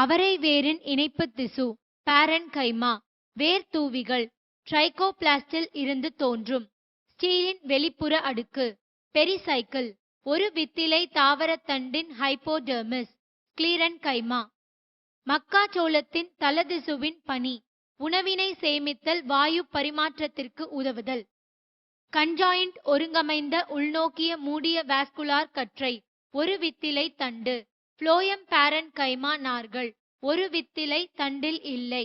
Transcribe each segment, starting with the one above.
அவரை வேரின் இணைப்பு திசு பாரன்கைமா. வேர் தூவிகள் ட்ரைகோபிளாஸ்டில் இருந்து தோன்றும். ஸ்டீலின் வெளிப்புற அடுக்கு பெரிசைக்கிள். ஒரு வித்திலை தாவரத்தண்டின் ஹைப்போடெர்மிஸ் ஸ்க்லீரன்கைமா. மக்காச்சோளத்தின் தலதிசுவின் பணி உணவினை சேமித்தல், வாயு பரிமாற்றத்திற்கு உதவுதல். கன்ஜாயிண்ட் ஒருங்கமைந்த உள்நோக்கிய மூடிய வாஸ்குலார் கற்றை ஒரு வித்திலை தண்டு ஃப்ளோயம் பாரன்கைமா. நார்கள் ஒரு வித்திலை தண்டில் இல்லை.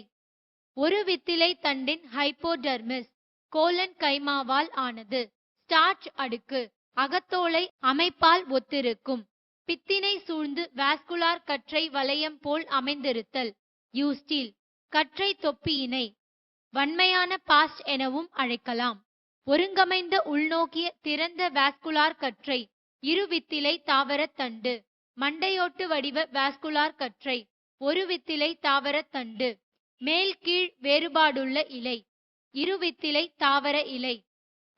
ஒரு வித்திலை தண்டின் ஹைப்போடெர்மிஸ் கோலன்கைமாவால் ஆனது. ஸ்டார்ச் அடுக்கு அகத்தோலை அமைப்பால் ஒத்திருக்கும். பித்தினை சூழ்ந்து வாஸ்குலார் கற்றை வளையம் போல் அமைந்திருத்தல். யூஸ்டீல் கற்றை தொப்பியினை வன்மையான பாஸ்ட் எனவும் அழைக்கலாம். ஒருங்கமைந்த உள்நோக்கிய திறந்த வாஸ்குலார் கற்றை இருவித்திலை தாவரத்தண்டு. மண்டையோட்டு வடிவ வாஸ்குலார் கற்றை ஒரு வித்திலை தாவரத்தண்டு. மேல் கீழ் வேறுபாடுள்ள இலை இருவித்திலை தாவர இலை.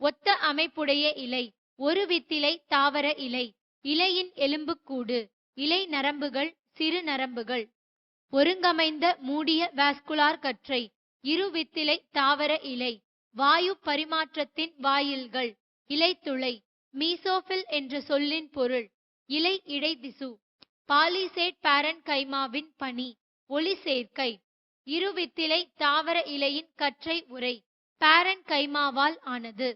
ஒத்த அமைப்புடைய இலை ஒரு வித்திலை தாவர இலை. இலையின் எலும்புக்கூடு இலை நரம்புகள் சிறு நரம்புகள். ஒருங்கமைந்த மூடிய வாஸ்குலார் கற்றை இருவித்திலை தாவர இலை. வாயு பரிமாற்றத்தின் வாயில்கள் இலைத்துளை. மீசோஃபில் என்ற சொல்லின் பொருள் இலை இடைதிசு. பாலிசேட் பாரன்கைமாவின் பணி ஒளி சேர்க்கை. இருவித்திலை தாவர இலையின் கற்றை உறை பாரன்கைமாவால் ஆனது.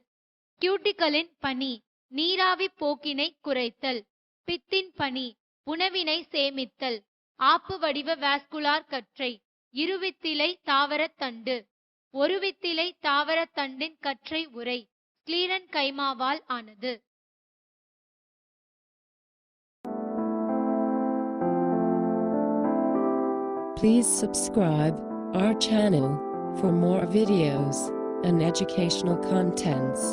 கியூட்டிகளின் பணி நீராவி போக்கினை குறைத்தல். பித்தின் பணி உணவினை சேமித்தல். ஆப்பு வடிவ வாஸ்குலார் கற்றை இருவித்திலை தாவரத்தண்டு. ஒருவித்திலை தாவரத்தண்டின் கற்றை உறை ஸ்க்லீரன்கைமாவால் ஆனது. Please subscribe our channel for more videos and educational contents.